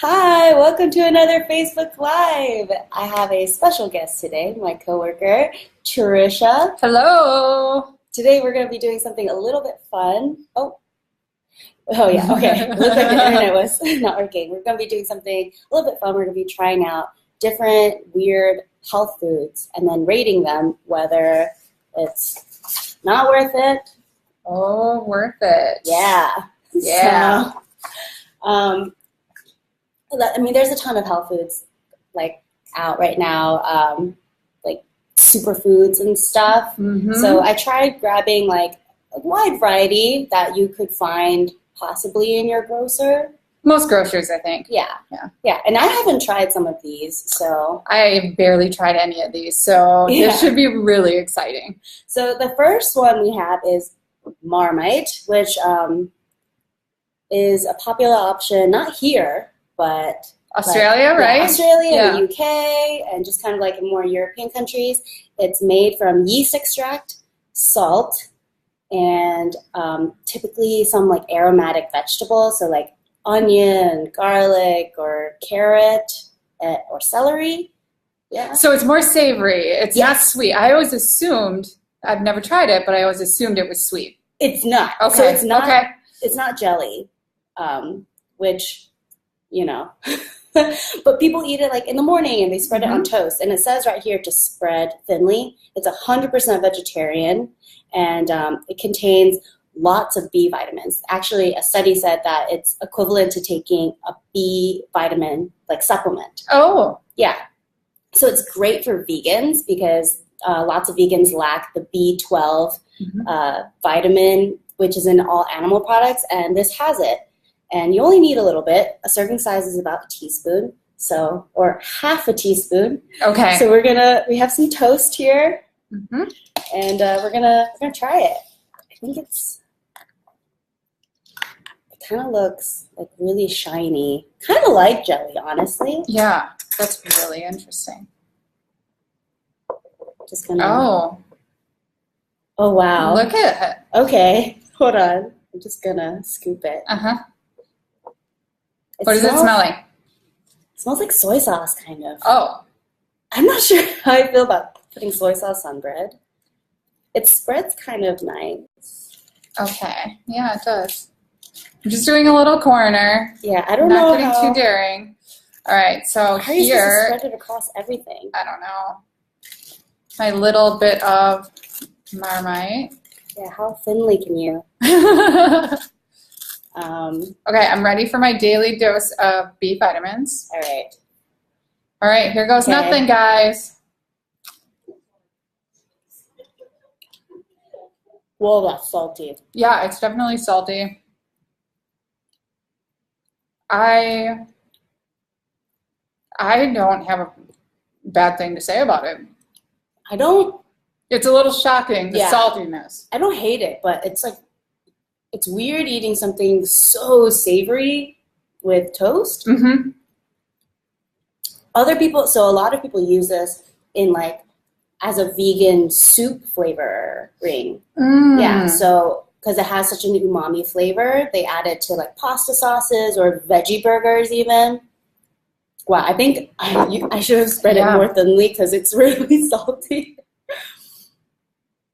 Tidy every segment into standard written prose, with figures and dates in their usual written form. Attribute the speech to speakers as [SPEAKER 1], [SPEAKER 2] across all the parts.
[SPEAKER 1] Hi, welcome to another Facebook Live. I have a special guest today, my coworker, Trisha.
[SPEAKER 2] Hello.
[SPEAKER 1] Today we're going to be doing something a little bit fun. Oh yeah, okay. It looked like the internet was not working. We're going to be doing something a little bit fun. We're going to be trying out different weird health foods and then rating them whether it's not worth it.
[SPEAKER 2] Oh, worth it.
[SPEAKER 1] Yeah.
[SPEAKER 2] Yeah.
[SPEAKER 1] So, there's a ton of health foods like out right now, like superfoods and stuff.
[SPEAKER 2] Mm-hmm.
[SPEAKER 1] So I tried grabbing like a wide variety that you could find possibly in your grocer.
[SPEAKER 2] Most grocers, I think.
[SPEAKER 1] Yeah. And I haven't tried some of these, so
[SPEAKER 2] I barely tried any of these, so this should be really exciting.
[SPEAKER 1] So the first one we have is Marmite, which is a popular option, not here, but
[SPEAKER 2] Australia,
[SPEAKER 1] like,
[SPEAKER 2] right?
[SPEAKER 1] Yeah, Australia
[SPEAKER 2] Yeah.
[SPEAKER 1] and the UK, and just kind of like in more European countries. It's made from yeast extract, salt, and typically some like aromatic vegetables, so like onion, garlic, or carrot, or celery. Yeah.
[SPEAKER 2] So it's more savory. It's not
[SPEAKER 1] Yes.
[SPEAKER 2] sweet. I always assumed, I've never tried it, but I always assumed it was sweet.
[SPEAKER 1] It's not.
[SPEAKER 2] Okay.
[SPEAKER 1] So it's not.
[SPEAKER 2] Okay.
[SPEAKER 1] It's not jelly, which, but people eat it like in the morning and they spread it on toast. And it says right here to spread thinly. It's 100% vegetarian, and it contains lots of B vitamins. Actually, a study said that it's equivalent to taking a B vitamin like supplement.
[SPEAKER 2] Oh.
[SPEAKER 1] Yeah. So it's great for vegans because lots of vegans lack the B12 vitamin, which is in all animal products, and this has it. And you only need a little bit. A serving size is about a teaspoon, or half a teaspoon.
[SPEAKER 2] Okay.
[SPEAKER 1] So we have some toast here, and we're gonna try it. I think it kind of looks like really shiny, kind of like jelly, honestly.
[SPEAKER 2] Yeah, that's really interesting.
[SPEAKER 1] Just gonna.
[SPEAKER 2] Oh,
[SPEAKER 1] wow.
[SPEAKER 2] look at it.
[SPEAKER 1] Okay, hold on. I'm just gonna scoop it.
[SPEAKER 2] What does it smell like?
[SPEAKER 1] It smells like soy sauce, kind of.
[SPEAKER 2] Oh.
[SPEAKER 1] I'm not sure how I feel about putting soy sauce on bread. It spreads kind of nice.
[SPEAKER 2] Okay. Yeah, it does. I'm just doing a little corner.
[SPEAKER 1] Yeah, I don't
[SPEAKER 2] Not
[SPEAKER 1] know
[SPEAKER 2] getting too daring. All right, so
[SPEAKER 1] how are you
[SPEAKER 2] here,
[SPEAKER 1] supposed to spread it across everything?
[SPEAKER 2] I don't know. My little bit of Marmite.
[SPEAKER 1] Yeah, how thinly can you?
[SPEAKER 2] Okay, I'm ready for my daily dose of B vitamins.
[SPEAKER 1] All right.
[SPEAKER 2] All right, here goes nothing, guys.
[SPEAKER 1] Whoa, that's salty.
[SPEAKER 2] Yeah, it's definitely salty. I don't have a bad thing to say about it. It's a little shocking, the saltiness.
[SPEAKER 1] I don't hate it, but it's like, it's weird eating something so savory with toast. A lot of people use this in like as a vegan soup flavoring. Yeah, so because it has such an umami flavor, they add it to like pasta sauces or veggie burgers even. Wow, I think I should have spread it more thinly because it's really salty.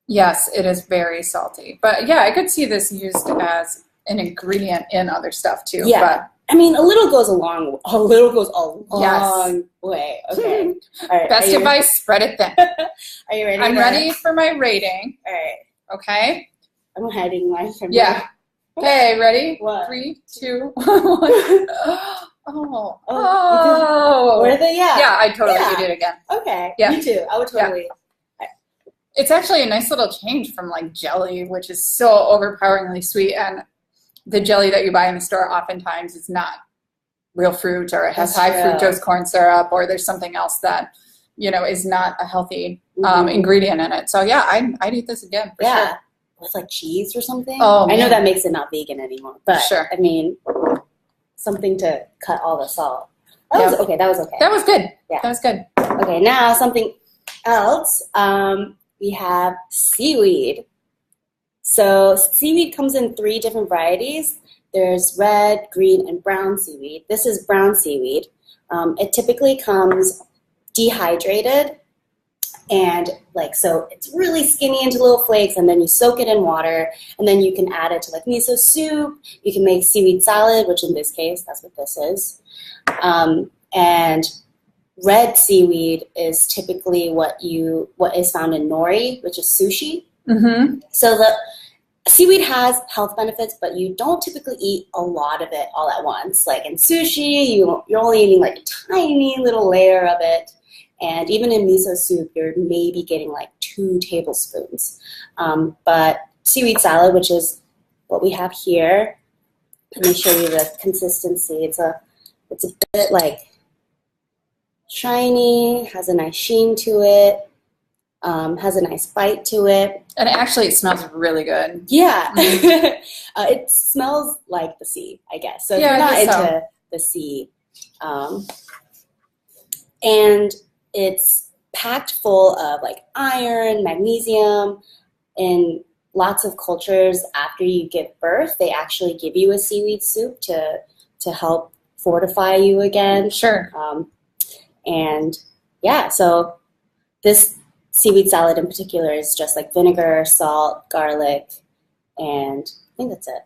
[SPEAKER 2] Yes, it is very salty. But yeah, I could see this used as an ingredient in other stuff too.
[SPEAKER 1] Yeah.
[SPEAKER 2] But
[SPEAKER 1] I mean, a little goes a long way. Okay. All right.
[SPEAKER 2] Best advice, spread it thin.
[SPEAKER 1] Are you ready?
[SPEAKER 2] I'm ready for my rating.
[SPEAKER 1] All right.
[SPEAKER 2] Okay?
[SPEAKER 1] I'm hiding mine from you.
[SPEAKER 2] Yeah. Okay, ready?
[SPEAKER 1] What?
[SPEAKER 2] 3, 2, 1. Oh.
[SPEAKER 1] Were they? Yeah.
[SPEAKER 2] Yeah, I totally did it again.
[SPEAKER 1] Okay.
[SPEAKER 2] Yeah.
[SPEAKER 1] Me too. I would totally.
[SPEAKER 2] It's actually a nice little change from like jelly, which is so overpoweringly sweet, and the jelly that you buy in the store oftentimes is not real fruit, or it has high fructose corn syrup, or there's something else that is not a healthy ingredient in it. So yeah, I'd eat this again for sure.
[SPEAKER 1] With like cheese or something.
[SPEAKER 2] Oh,
[SPEAKER 1] I know that makes it not vegan anymore, but
[SPEAKER 2] sure.
[SPEAKER 1] I mean, something to cut all the salt. That was okay.
[SPEAKER 2] That was good.
[SPEAKER 1] Yeah.
[SPEAKER 2] That was good.
[SPEAKER 1] Okay, now something else. We have seaweed. So seaweed comes in 3 different varieties. there's red, green, and brown seaweed. This is brown seaweed. It typically comes dehydrated, and like, so it's really skinny into little flakes, and then you soak it in water, and then you can add it to like miso soup. You can make seaweed salad, which in this case, that's what this is. And red seaweed is typically what is found in nori, which is sushi. Mm-hmm. So the seaweed has health benefits, but you don't typically eat a lot of it all at once. Like in sushi, you're only eating like a tiny little layer of it. And even in miso soup, you're maybe getting like 2 tablespoons. But seaweed salad, which is what we have here, let me show you the consistency. It's a bit like shiny, has a nice sheen to it, has a nice bite to it.
[SPEAKER 2] And actually, it smells really good.
[SPEAKER 1] Yeah. It smells like the sea, I guess. So if you're not into the sea. And it's packed full of like iron, magnesium. In lots of cultures, after you give birth, they actually give you a seaweed soup to help fortify you again.
[SPEAKER 2] Sure.
[SPEAKER 1] And yeah, so this seaweed salad in particular is just like vinegar, salt, garlic, and I think that's it.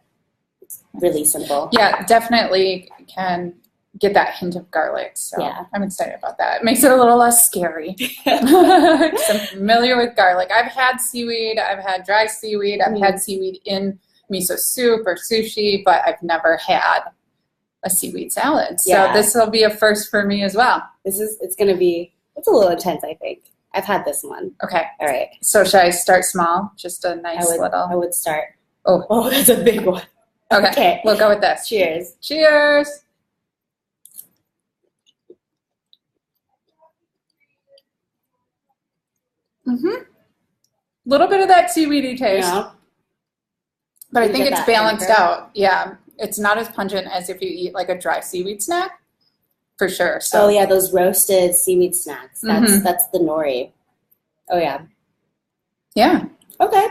[SPEAKER 1] It's really simple.
[SPEAKER 2] Yeah, definitely can get that hint of garlic. So yeah. I'm excited about that. It makes it a little less scary. I'm familiar with garlic. I've had seaweed. I've had dry seaweed. I've had seaweed in miso soup or sushi, but I've never had a seaweed salad. So this will be a first for me as well.
[SPEAKER 1] It's a little intense, I think. I've had this one.
[SPEAKER 2] Okay.
[SPEAKER 1] All right.
[SPEAKER 2] So should I start small? Just a nice little.
[SPEAKER 1] I would start.
[SPEAKER 2] Oh,
[SPEAKER 1] that's a big one.
[SPEAKER 2] Okay. We'll go with this.
[SPEAKER 1] Cheers.
[SPEAKER 2] Cheers. Mm-hmm. Little bit of that seaweedy taste. Yeah. But I think it's balanced out. Yeah. It's not as pungent as if you eat like a dry seaweed snack. For sure. So.
[SPEAKER 1] Oh yeah, those roasted seaweed snacks. That's the nori. Oh yeah.
[SPEAKER 2] Yeah.
[SPEAKER 1] Okay.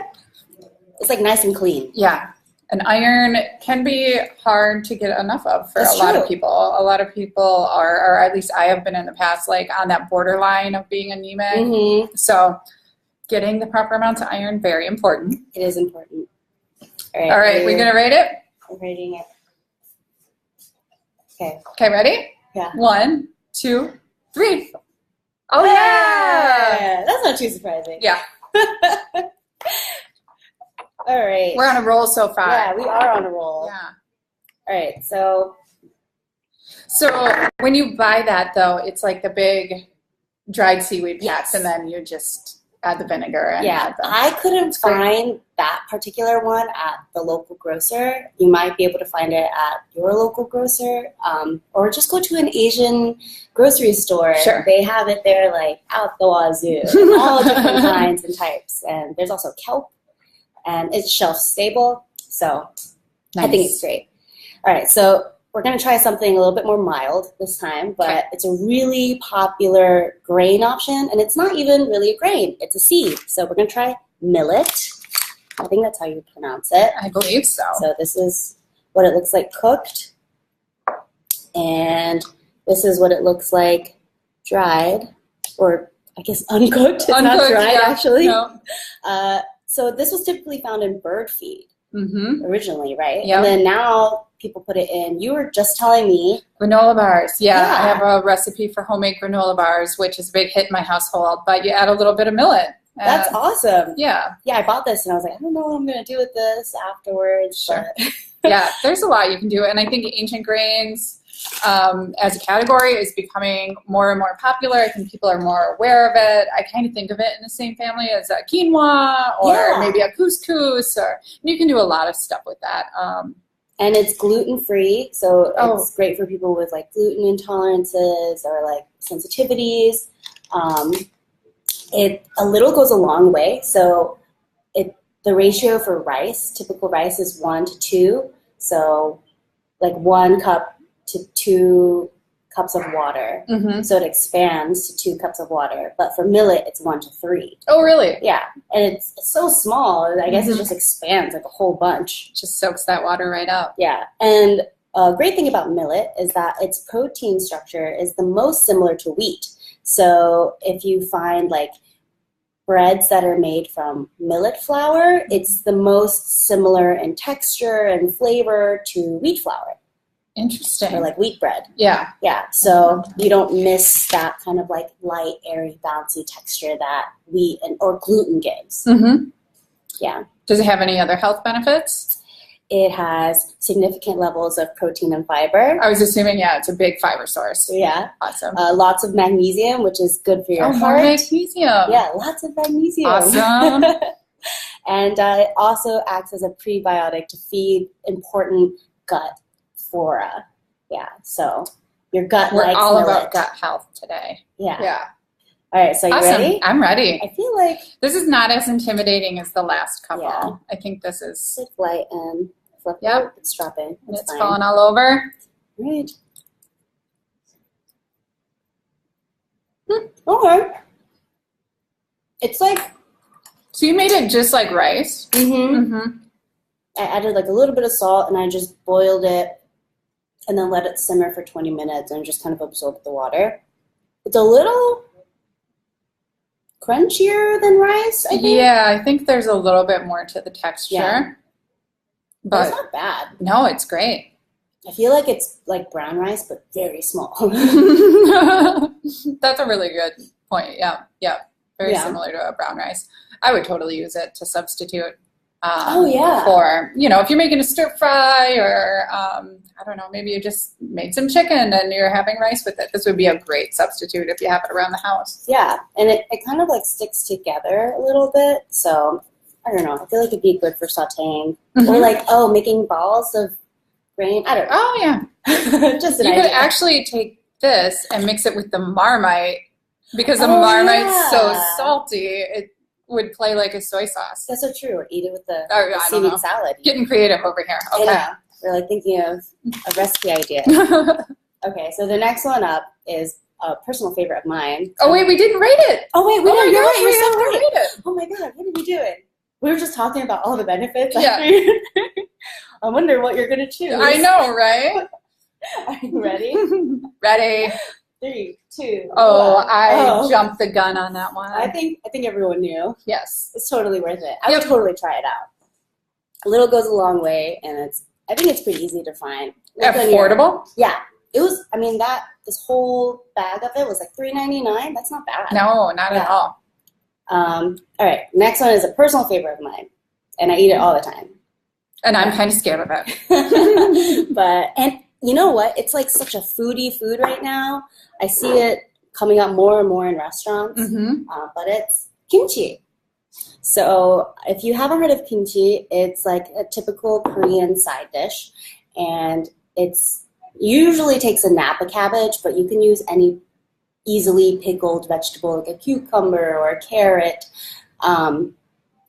[SPEAKER 1] It's like nice and clean.
[SPEAKER 2] Yeah. And iron can be hard to get enough of for a lot of people. A lot of people are, or at least I have been in the past, like on that borderline of being anemic. Mm-hmm. So getting the proper amounts of iron, very important.
[SPEAKER 1] It is important.
[SPEAKER 2] All right. We're going to rate it?
[SPEAKER 1] I'm rating it. Okay.
[SPEAKER 2] Okay, ready?
[SPEAKER 1] Yeah.
[SPEAKER 2] 1, 2, 3. Oh, yeah!
[SPEAKER 1] That's not too surprising.
[SPEAKER 2] Yeah.
[SPEAKER 1] All right.
[SPEAKER 2] We're on a roll so far.
[SPEAKER 1] Yeah, we are on a roll.
[SPEAKER 2] Yeah.
[SPEAKER 1] All right, so
[SPEAKER 2] when you buy that, though, it's like the big dried seaweed packs, and then you just add the vinegar. And
[SPEAKER 1] I couldn't find that particular one at the local grocer. You might be able to find it at your local grocer, or just go to an Asian grocery store.
[SPEAKER 2] Sure.
[SPEAKER 1] They have it there like out the wazoo, all different kinds and types. And there's also kelp, and it's shelf stable. So nice. I think it's great. All right, so we're going to try something a little bit more mild this time, but it's a really popular grain option, and it's not even really a grain. It's a seed. So we're going to try millet. I think that's how you pronounce it.
[SPEAKER 2] I believe so.
[SPEAKER 1] So this is what it looks like cooked, and this is what it looks like dried, or I guess uncooked. It's not dried, actually. No. So this was typically found in bird feed originally, right? Yep. And then now people put it in. You were just telling me.
[SPEAKER 2] Granola bars. Yeah, I have a recipe for homemade granola bars, which is a big hit in my household, but you add a little bit of millet.
[SPEAKER 1] That's awesome.
[SPEAKER 2] Yeah.
[SPEAKER 1] Yeah, I bought this and I was like, I don't know what I'm going to do with this afterwards.
[SPEAKER 2] Sure. Yeah, there's a lot you can do. And I think ancient grains as a category is becoming more and more popular. I think people are more aware of it. I kind of think of it in the same family as a quinoa or maybe a couscous. Or you can do a lot of stuff with that.
[SPEAKER 1] And it's gluten-free, so it's great for people with like gluten intolerances or like sensitivities. A little goes a long way. So the ratio for rice, typical rice, is 1 to 2. So like 1 cup to 2 cups of water.
[SPEAKER 2] Mm-hmm.
[SPEAKER 1] So it expands to 2 cups of water. But for millet, it's 1 to 3.
[SPEAKER 2] Oh, really?
[SPEAKER 1] Yeah. And it's so small. I guess
[SPEAKER 2] Mhm.
[SPEAKER 1] it just expands like a whole bunch.
[SPEAKER 2] Just soaks that water right up.
[SPEAKER 1] Yeah. And a great thing about millet is that its protein structure is the most similar to wheat. So if you find like breads that are made from millet flour, it's the most similar in texture and flavor to wheat flour.
[SPEAKER 2] Interesting.
[SPEAKER 1] Or like wheat bread.
[SPEAKER 2] Yeah.
[SPEAKER 1] Yeah, so you don't miss that kind of like light, airy, bouncy texture that wheat or gluten gives.
[SPEAKER 2] Mm-hmm.
[SPEAKER 1] Yeah.
[SPEAKER 2] Does it have any other health benefits?
[SPEAKER 1] It has significant levels of protein and fiber.
[SPEAKER 2] I was assuming, yeah, it's a big fiber source.
[SPEAKER 1] Yeah.
[SPEAKER 2] Awesome.
[SPEAKER 1] Lots of magnesium, which is good for your
[SPEAKER 2] more
[SPEAKER 1] heart.
[SPEAKER 2] magnesium.
[SPEAKER 1] Yeah, lots of magnesium.
[SPEAKER 2] Awesome.
[SPEAKER 1] And it also acts as a prebiotic to feed important gut flora. Yeah, so your gut
[SPEAKER 2] We're
[SPEAKER 1] likes
[SPEAKER 2] all
[SPEAKER 1] millet.
[SPEAKER 2] about gut health today.
[SPEAKER 1] Yeah.
[SPEAKER 2] Yeah.
[SPEAKER 1] All right, so you
[SPEAKER 2] Awesome.
[SPEAKER 1] ready?
[SPEAKER 2] I'm ready.
[SPEAKER 1] I feel like
[SPEAKER 2] This is not as intimidating as the last couple.
[SPEAKER 1] Yeah.
[SPEAKER 2] I think this is,
[SPEAKER 1] it's like light and flip.
[SPEAKER 2] Yep.
[SPEAKER 1] It's dropping.
[SPEAKER 2] it's
[SPEAKER 1] fine.
[SPEAKER 2] falling all over.
[SPEAKER 1] Right. Okay. It's like
[SPEAKER 2] So you made it just like rice? Mm-hmm.
[SPEAKER 1] I added like a little bit of salt and I just boiled it and then let it simmer for 20 minutes and just kind of absorb the water. It's a little crunchier than rice, I think.
[SPEAKER 2] Yeah, I think there's a little bit more to the texture.
[SPEAKER 1] Yeah. But it's
[SPEAKER 2] But
[SPEAKER 1] not bad.
[SPEAKER 2] no, it's great.
[SPEAKER 1] I feel like it's like brown rice, but very small.
[SPEAKER 2] That's a really good point. Yeah, yeah. Very
[SPEAKER 1] Yeah.
[SPEAKER 2] similar to a brown rice. I would totally use it to substitute
[SPEAKER 1] Oh, yeah.
[SPEAKER 2] for, if you're making a stir fry or, I don't know, maybe you just made some chicken and you're having rice with it. This would be a great substitute if you have it around the house.
[SPEAKER 1] Yeah, and it kind of like sticks together a little bit. So I don't know. I feel like it'd be good for sauteing or like, making balls of grain. I don't know.
[SPEAKER 2] Oh, yeah.
[SPEAKER 1] Just an
[SPEAKER 2] You
[SPEAKER 1] idea.
[SPEAKER 2] could actually take this and mix it with the Marmite because the
[SPEAKER 1] Oh,
[SPEAKER 2] Marmite's so
[SPEAKER 1] yeah.
[SPEAKER 2] salty, it would play like a soy sauce.
[SPEAKER 1] That's so true. Or eat it with the
[SPEAKER 2] I don't
[SPEAKER 1] seaweed
[SPEAKER 2] know.
[SPEAKER 1] salad.
[SPEAKER 2] Getting creative over here. Okay.
[SPEAKER 1] Yeah, we're like thinking of a recipe idea. Okay, so the next one up is a personal favorite of mine.
[SPEAKER 2] Oh, wait, we didn't rate it.
[SPEAKER 1] Oh wait,
[SPEAKER 2] Oh my
[SPEAKER 1] you're
[SPEAKER 2] gosh,
[SPEAKER 1] right. You're
[SPEAKER 2] we
[SPEAKER 1] so
[SPEAKER 2] have to
[SPEAKER 1] right.
[SPEAKER 2] rate it.
[SPEAKER 1] Oh my god, what are we doing? We were just talking about all the benefits.
[SPEAKER 2] Yeah.
[SPEAKER 1] I wonder what you're gonna choose.
[SPEAKER 2] I know, right?
[SPEAKER 1] Are you ready?
[SPEAKER 2] Ready?
[SPEAKER 1] 3, 2.
[SPEAKER 2] Oh,
[SPEAKER 1] 1.
[SPEAKER 2] I jumped the gun on that one.
[SPEAKER 1] I think everyone knew.
[SPEAKER 2] Yes.
[SPEAKER 1] It's totally worth it. I would totally try it out. A little goes a long way, and I think it's pretty easy to find. Look on your-
[SPEAKER 2] Affordable?
[SPEAKER 1] Yeah, it was. I mean, this whole bag of it was like $3.99. That's not bad.
[SPEAKER 2] No, not at
[SPEAKER 1] Yeah.
[SPEAKER 2] all.
[SPEAKER 1] All right, next one is a personal favorite of mine, and I eat it all the time.
[SPEAKER 2] And I'm kind of scared of it.
[SPEAKER 1] And you know what? It's like such a foodie food right now. I see it coming up more and more in restaurants,
[SPEAKER 2] Mm-hmm.
[SPEAKER 1] but it's kimchi. So if you haven't heard of kimchi, it's like a typical Korean side dish, and it's usually takes a Napa cabbage, but you can use any easily pickled vegetable like a cucumber or a carrot, and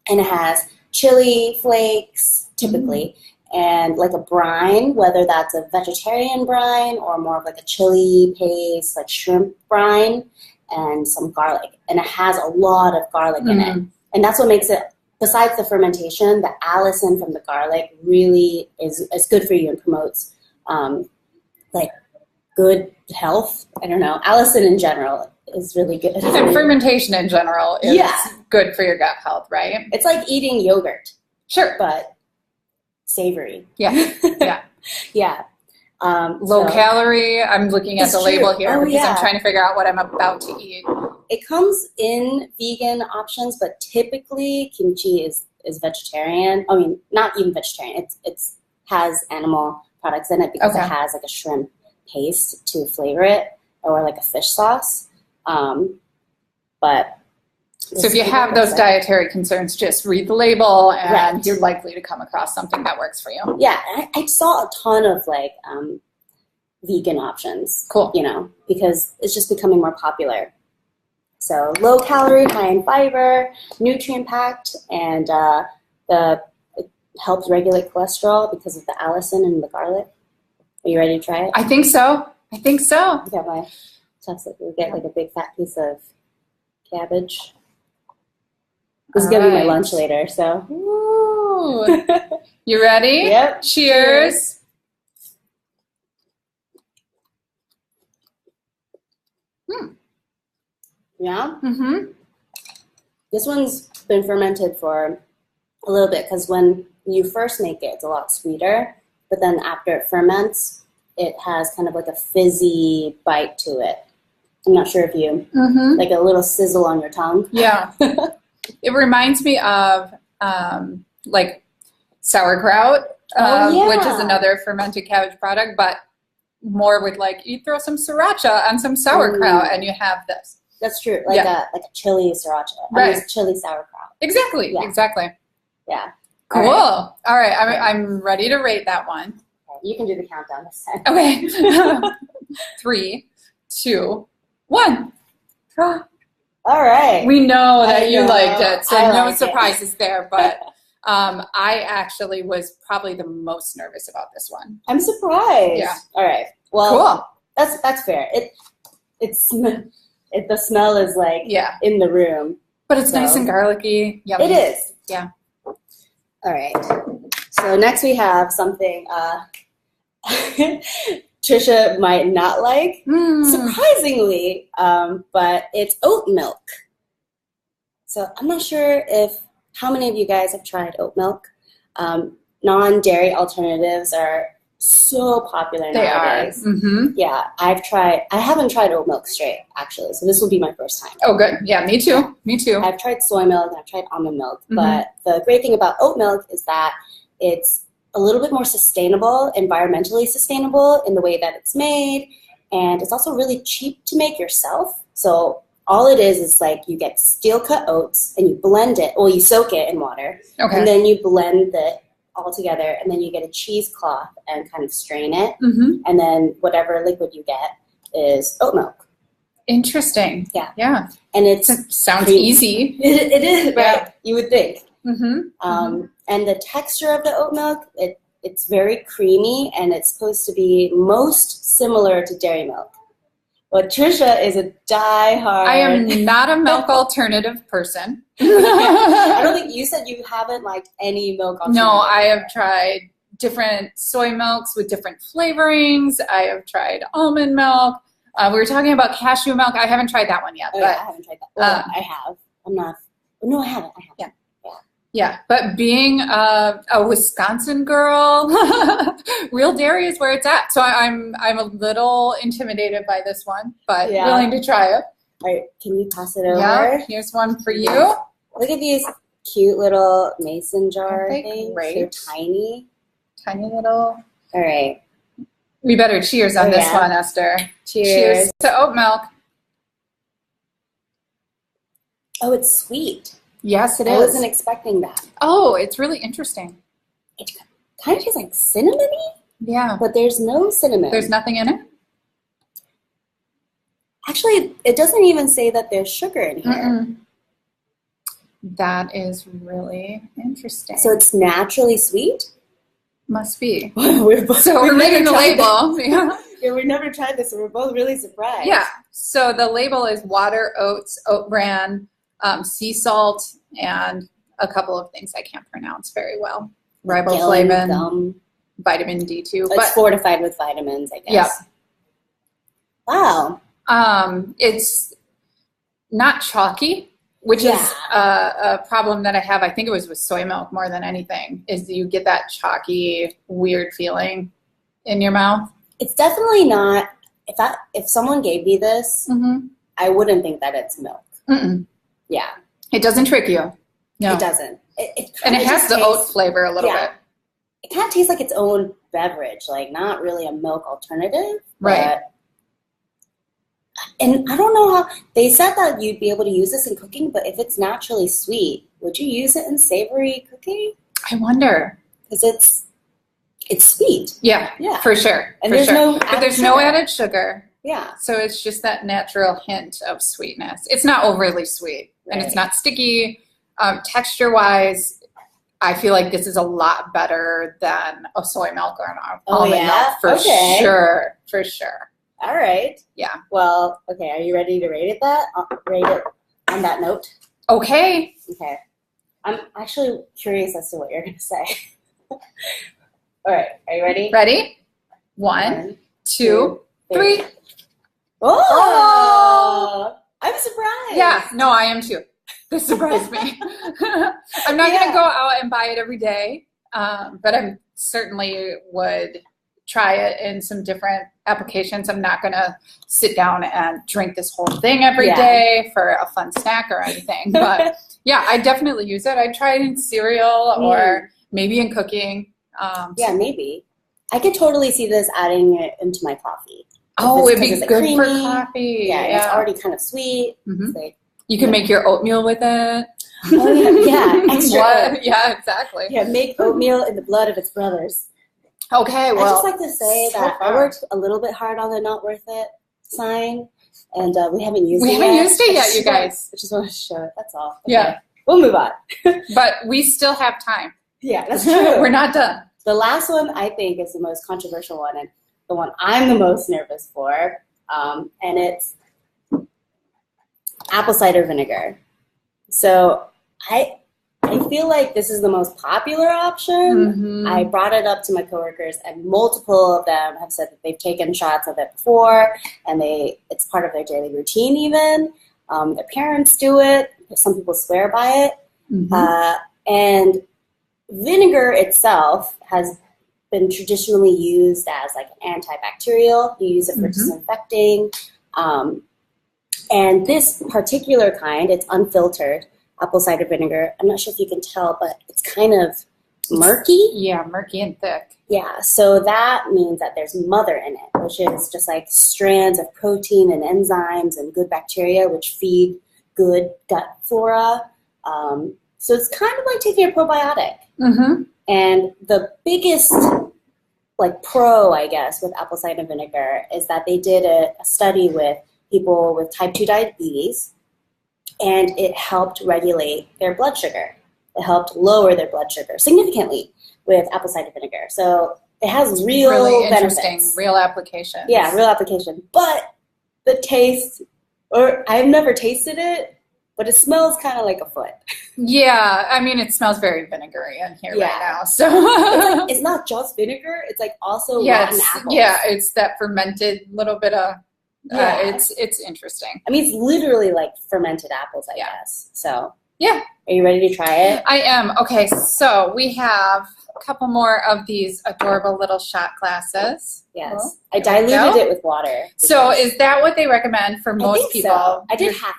[SPEAKER 1] it has chili flakes typically, and like a brine, whether that's a vegetarian brine or more of like a chili paste, like shrimp brine, and some garlic. And it has a lot of garlic in it. And that's what makes it, besides the fermentation, the allicin from the garlic really is good for you and promotes like good health. I don't know. Allicin in general is really good.
[SPEAKER 2] And fermentation in general is
[SPEAKER 1] Yeah.
[SPEAKER 2] good for your gut health, right?
[SPEAKER 1] It's like eating yogurt,
[SPEAKER 2] Sure.
[SPEAKER 1] but savory.
[SPEAKER 2] Yeah. Yeah.
[SPEAKER 1] Yeah.
[SPEAKER 2] Low
[SPEAKER 1] So
[SPEAKER 2] calorie. I'm looking at
[SPEAKER 1] It's
[SPEAKER 2] the
[SPEAKER 1] true.
[SPEAKER 2] label here
[SPEAKER 1] Oh,
[SPEAKER 2] because
[SPEAKER 1] yeah.
[SPEAKER 2] I'm trying to figure out what I'm about to eat.
[SPEAKER 1] it comes in vegan options, but typically kimchi is vegetarian. I mean, not even vegetarian. It's has animal products in it because
[SPEAKER 2] Okay.
[SPEAKER 1] it has like a shrimp paste to flavor it, or like a fish sauce. But
[SPEAKER 2] So if you have those dietary concerns, just read the label and
[SPEAKER 1] Right.
[SPEAKER 2] you're likely to come across something that works for you.
[SPEAKER 1] yeah, I saw a ton of like vegan options.
[SPEAKER 2] Cool.
[SPEAKER 1] Because it's just becoming more popular. So low calorie, high in fiber, nutrient packed, and it helps regulate cholesterol because of the allicin and the garlic. Are you ready to try it?
[SPEAKER 2] I think so. I think so.
[SPEAKER 1] I got my chocolate. We get like a big fat piece of cabbage. This is gonna be my lunch later, so.
[SPEAKER 2] Ooh. You ready?
[SPEAKER 1] Yep.
[SPEAKER 2] Cheers.
[SPEAKER 1] Yeah.
[SPEAKER 2] Mm-hmm.
[SPEAKER 1] This one's been fermented for a little bit because when you first make it, it's a lot sweeter, but then after it ferments, it has kind of like a fizzy bite to it. I'm not sure if you like a little sizzle on your tongue.
[SPEAKER 2] Yeah. It reminds me of like sauerkraut, which is another fermented cabbage product, but more with like you throw some sriracha on some sauerkraut and you have this.
[SPEAKER 1] That's true, like a chili sriracha,
[SPEAKER 2] right?
[SPEAKER 1] Chili sauerkraut.
[SPEAKER 2] Exactly. Yeah. Exactly.
[SPEAKER 1] Yeah.
[SPEAKER 2] Cool. All right. I'm ready to rate that one.
[SPEAKER 1] Okay. You can do the countdown this time.
[SPEAKER 2] Okay. 3, 2, 1.
[SPEAKER 1] All right.
[SPEAKER 2] We know that you liked it, so no surprises there. But I actually was probably the most nervous about this one.
[SPEAKER 1] I'm surprised. Yeah. All right. Well, cool. That's fair. The smell is like in the room.
[SPEAKER 2] But it's nice and garlicky. Yummy.
[SPEAKER 1] It is.
[SPEAKER 2] Yeah.
[SPEAKER 1] All right. So next we have something Trisha might not like, surprisingly, but it's oat milk. So I'm not sure how many of you guys have tried oat milk. Non-dairy alternatives are so popular nowadays.
[SPEAKER 2] They are. Mm-hmm.
[SPEAKER 1] Yeah, I haven't tried oat milk straight, actually, so this will be my first time.
[SPEAKER 2] Oh, good. Yeah, me too. Yeah. Me too.
[SPEAKER 1] I've tried soy milk and I've tried almond milk, but the great thing about oat milk is that it's a little bit more sustainable, environmentally sustainable in the way that it's made, and it's also really cheap to make yourself. So all it is like you get steel-cut oats and you blend it, or you soak it in water, and then you blend it all together, and then you get a cheesecloth and kind of strain it, and then whatever liquid you get is oat milk.
[SPEAKER 2] Interesting.
[SPEAKER 1] Yeah.
[SPEAKER 2] Yeah.
[SPEAKER 1] And it
[SPEAKER 2] sounds easy.
[SPEAKER 1] It is, right? Yeah. You would think.
[SPEAKER 2] Mm-hmm.
[SPEAKER 1] And the texture of the oat milk, it's very creamy, and it's supposed to be most similar to dairy milk. But Trisha is a diehard.
[SPEAKER 2] I am not a milk alternative person.
[SPEAKER 1] I don't think you said you haven't liked any milk alternative.
[SPEAKER 2] No, I have tried different soy milks with different flavorings. I have tried almond milk. We were talking about cashew milk. I haven't tried that one yet.
[SPEAKER 1] Oh, yeah, I haven't tried that. Well, I have. I'm not. No, I haven't.
[SPEAKER 2] Yeah. Yeah, but being a Wisconsin girl, real dairy is where it's at. So I'm a little intimidated by this one, but willing to try it.
[SPEAKER 1] All right, can you pass it over?
[SPEAKER 2] Yeah, here's one for you.
[SPEAKER 1] Look at these cute little mason jar things.
[SPEAKER 2] Great.
[SPEAKER 1] They're tiny.
[SPEAKER 2] Tiny little.
[SPEAKER 1] All right.
[SPEAKER 2] We better cheers on this one, Esther. Cheers to oat milk.
[SPEAKER 1] Oh, it's sweet.
[SPEAKER 2] Yes, it is.
[SPEAKER 1] I wasn't expecting that.
[SPEAKER 2] Oh, it's really interesting.
[SPEAKER 1] It kind of tastes like cinnamony.
[SPEAKER 2] Yeah.
[SPEAKER 1] But there's no cinnamon.
[SPEAKER 2] There's nothing in it?
[SPEAKER 1] Actually, it doesn't even say that there's sugar in here.
[SPEAKER 2] That is really interesting.
[SPEAKER 1] So it's naturally sweet?
[SPEAKER 2] Must be.
[SPEAKER 1] We're
[SPEAKER 2] reading the label.
[SPEAKER 1] Yeah, we've never tried this, so we're both really surprised.
[SPEAKER 2] Yeah. So the label is water, oats, oat bran, sea salt, and a couple of things I can't pronounce very well. Riboflavin, vitamin D2.
[SPEAKER 1] It's fortified with vitamins, I guess.
[SPEAKER 2] Yep.
[SPEAKER 1] Wow.
[SPEAKER 2] It's not chalky, which is a problem that I have. I think it was with soy milk more than anything, is you get that chalky, weird feeling in your mouth. It's
[SPEAKER 1] definitely not. If someone gave me this, I wouldn't think that it's milk. Yeah.
[SPEAKER 2] It doesn't trick you. No.
[SPEAKER 1] It doesn't.
[SPEAKER 2] And it has the oat flavor a little bit.
[SPEAKER 1] It kind of tastes like its own beverage, like not really a milk alternative.
[SPEAKER 2] Right.
[SPEAKER 1] And I don't know how, they said that you'd be able to use this in cooking, but if it's naturally sweet, would you use it in savory cooking?
[SPEAKER 2] I wonder.
[SPEAKER 1] Because it's sweet.
[SPEAKER 2] Yeah, for sure.
[SPEAKER 1] And there's no
[SPEAKER 2] added sugar.
[SPEAKER 1] Yeah.
[SPEAKER 2] So it's just that natural hint of sweetness. It's not overly sweet, and it's not sticky. Texture-wise, I feel like this is a lot better than a soy milk or an almond milk for sure. For sure.
[SPEAKER 1] All right.
[SPEAKER 2] Yeah.
[SPEAKER 1] Well, okay. Are you ready to rate it on that note?
[SPEAKER 2] Okay.
[SPEAKER 1] Okay. I'm actually curious as to what you're going to say. All right. Are you ready?
[SPEAKER 2] Ready? One, two, three.
[SPEAKER 1] Oh! I'm surprised.
[SPEAKER 2] Yeah. No, I am too. This surprised me. I'm not going to go out and buy it every day, but I certainly would try it in some different applications. I'm not going to sit down and drink this whole thing every day for a fun snack or anything. But yeah, I definitely use it. I try it in cereal or maybe in cooking.
[SPEAKER 1] Yeah, maybe. I could totally see this adding it into my coffee.
[SPEAKER 2] Oh, it'd be
[SPEAKER 1] it's
[SPEAKER 2] good
[SPEAKER 1] creamy.
[SPEAKER 2] for coffee.
[SPEAKER 1] Yeah, it's already kind of sweet.
[SPEAKER 2] Mm-hmm.
[SPEAKER 1] Like,
[SPEAKER 2] you can make your oatmeal with it.
[SPEAKER 1] Oh, yeah. Extra.
[SPEAKER 2] Yeah, exactly.
[SPEAKER 1] Yeah, make oatmeal in the blood of its brothers.
[SPEAKER 2] Okay, well.
[SPEAKER 1] I just like to say that I worked a little bit hard on the not worth it sign, and we haven't used it yet.
[SPEAKER 2] We haven't used it yet, you guys.
[SPEAKER 1] I just want to show it. That's all. Okay.
[SPEAKER 2] Yeah.
[SPEAKER 1] We'll move on.
[SPEAKER 2] But we still have time.
[SPEAKER 1] Yeah, that's true.
[SPEAKER 2] We're not done.
[SPEAKER 1] The last one, I think, is the most controversial one, and the one I'm the most nervous for, and it's apple cider vinegar. So I feel like this is the most popular option.
[SPEAKER 2] Mm-hmm.
[SPEAKER 1] I brought it up to my coworkers, and multiple of them have said that they've taken shots of it before, and it's part of their daily routine even. Their parents do it. Some people swear by it.
[SPEAKER 2] Mm-hmm.
[SPEAKER 1] And vinegar itself has been traditionally used as like antibacterial. You use it for disinfecting. And this particular kind, it's unfiltered apple cider vinegar. I'm not sure if you can tell, but it's kind of murky.
[SPEAKER 2] Yeah, murky and thick.
[SPEAKER 1] Yeah, so that means that there's mother in it, which is just like strands of protein and enzymes and good bacteria, which feed good gut flora. So it's kind of like taking a probiotic.
[SPEAKER 2] Mm-hmm.
[SPEAKER 1] And the biggest like pro, I guess, with apple cider vinegar is that they did a study with people with type 2 diabetes, and it helped regulate their blood sugar. It helped lower their blood sugar significantly with apple cider vinegar. So it has real
[SPEAKER 2] really
[SPEAKER 1] benefits.
[SPEAKER 2] Interesting, real application.
[SPEAKER 1] Yeah, real application. But the taste, or I've never tasted it, but it smells kind of like a foot.
[SPEAKER 2] Yeah, I mean, it smells very vinegary in here right now. So
[SPEAKER 1] it's not just vinegar; it's like also rotten apples.
[SPEAKER 2] Yeah, it's that fermented little bit of. It's interesting.
[SPEAKER 1] I mean, it's literally like fermented apples, I guess. So
[SPEAKER 2] yeah,
[SPEAKER 1] are you ready to try it?
[SPEAKER 2] I am. Okay, so we have a couple more of these adorable little shot glasses.
[SPEAKER 1] Yes,
[SPEAKER 2] oh,
[SPEAKER 1] I diluted it with water.
[SPEAKER 2] So is that what they recommend for most people?
[SPEAKER 1] So. I did half.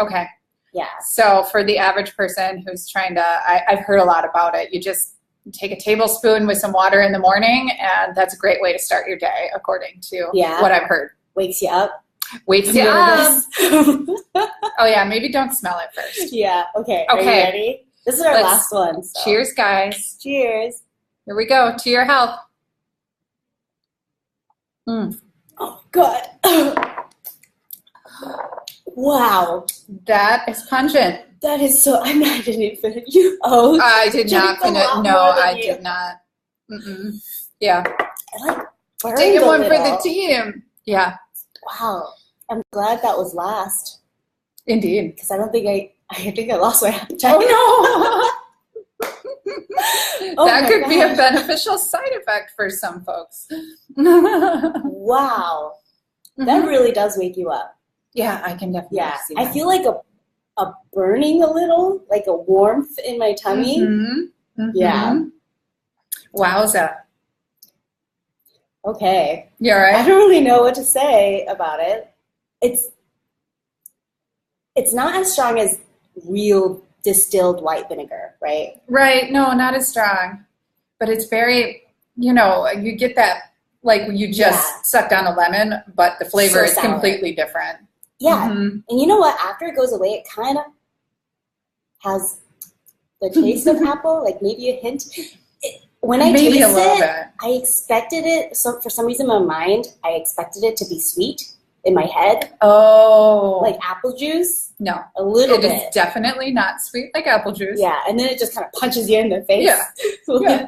[SPEAKER 2] Okay.
[SPEAKER 1] Yeah.
[SPEAKER 2] So for the average person who's trying to, I've heard a lot about it. You just take a tablespoon with some water in the morning, and that's a great way to start your day, according to what I've heard.
[SPEAKER 1] Wakes you up.
[SPEAKER 2] Wakes you up. Oh yeah, maybe don't smell it first.
[SPEAKER 1] Yeah. Okay. Are you ready? This is our last one. So.
[SPEAKER 2] Cheers, guys.
[SPEAKER 1] Cheers.
[SPEAKER 2] Here we go. To your health.
[SPEAKER 1] Oh, good. Wow.
[SPEAKER 2] That is pungent.
[SPEAKER 1] That is so. I didn't even finish. I
[SPEAKER 2] did not finish. No, I did not. Mm-mm. Yeah.
[SPEAKER 1] I like
[SPEAKER 2] taking one for the team. Yeah.
[SPEAKER 1] Wow. I'm glad that was last.
[SPEAKER 2] Indeed.
[SPEAKER 1] Because I think I lost my appetite.
[SPEAKER 2] Oh no. That could be a beneficial side effect for some folks.
[SPEAKER 1] Wow. That really does wake you up.
[SPEAKER 2] Yeah, I can definitely see that.
[SPEAKER 1] I feel like a burning a little, like a warmth in my tummy.
[SPEAKER 2] Mm-hmm. Mm-hmm.
[SPEAKER 1] Yeah.
[SPEAKER 2] Wowza.
[SPEAKER 1] Okay.
[SPEAKER 2] You all right?
[SPEAKER 1] I don't really know what to say about it. It's not as strong as real distilled white vinegar, right?
[SPEAKER 2] Right. No, not as strong. But it's very, you get that, like you just sucked on a lemon, but the flavor is completely different.
[SPEAKER 1] Yeah. Mm-hmm. And you know what? After it goes away, it kind of has the taste of apple, like maybe a hint. When I tasted it, I expected it. So for some reason, in my mind, I expected it to be sweet in my head.
[SPEAKER 2] Oh.
[SPEAKER 1] Like apple juice.
[SPEAKER 2] No.
[SPEAKER 1] A little bit.
[SPEAKER 2] It is definitely not sweet like apple juice.
[SPEAKER 1] Yeah. And then it just kind of punches you in the face.
[SPEAKER 2] Yeah.
[SPEAKER 1] Yeah.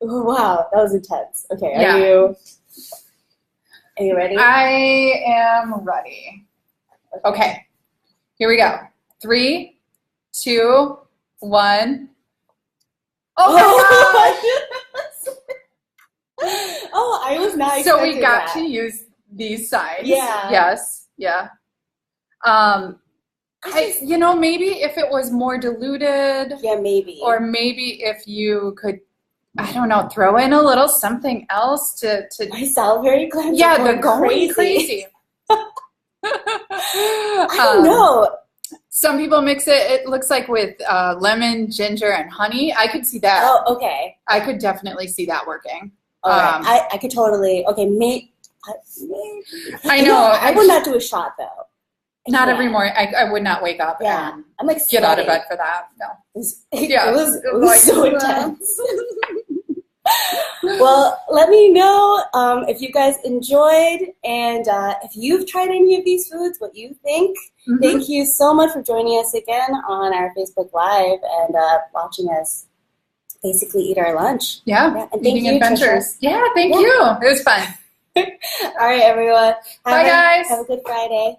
[SPEAKER 1] Wow. That was intense. Okay. Are you? Are you ready?
[SPEAKER 2] I am ready. Okay. Here we go. 3, 2, 1. Oh my gosh!
[SPEAKER 1] Oh, I was not
[SPEAKER 2] So
[SPEAKER 1] expecting
[SPEAKER 2] we got
[SPEAKER 1] that.
[SPEAKER 2] to use these signs.
[SPEAKER 1] Yeah.
[SPEAKER 2] Yes. Yeah. Maybe if it was more diluted.
[SPEAKER 1] Yeah, maybe.
[SPEAKER 2] Or maybe if you could, I don't know, throw in a little something else to
[SPEAKER 1] My salivary glands
[SPEAKER 2] yeah,
[SPEAKER 1] are
[SPEAKER 2] they're going crazy.
[SPEAKER 1] I don't know.
[SPEAKER 2] Some people mix it, it looks like with lemon, ginger, and honey. I could see that.
[SPEAKER 1] Oh, okay.
[SPEAKER 2] I could definitely see that working.
[SPEAKER 1] All right. I could totally, okay, maybe.
[SPEAKER 2] I know.
[SPEAKER 1] I would not do a shot, though.
[SPEAKER 2] Not every morning. I would not wake up and
[SPEAKER 1] I'm like
[SPEAKER 2] get out of bed for that. No.
[SPEAKER 1] It was so intense. Well, let me know if you guys enjoyed and if you've tried any of these foods, what you think. Mm-hmm. Thank you so much for joining us again on our Facebook Live and watching us basically eat our lunch.
[SPEAKER 2] Yeah.
[SPEAKER 1] And thank you,
[SPEAKER 2] adventures.
[SPEAKER 1] Trisha.
[SPEAKER 2] Yeah, thank you. It was fun.
[SPEAKER 1] All right, everyone.
[SPEAKER 2] Bye, guys.
[SPEAKER 1] Have a good Friday.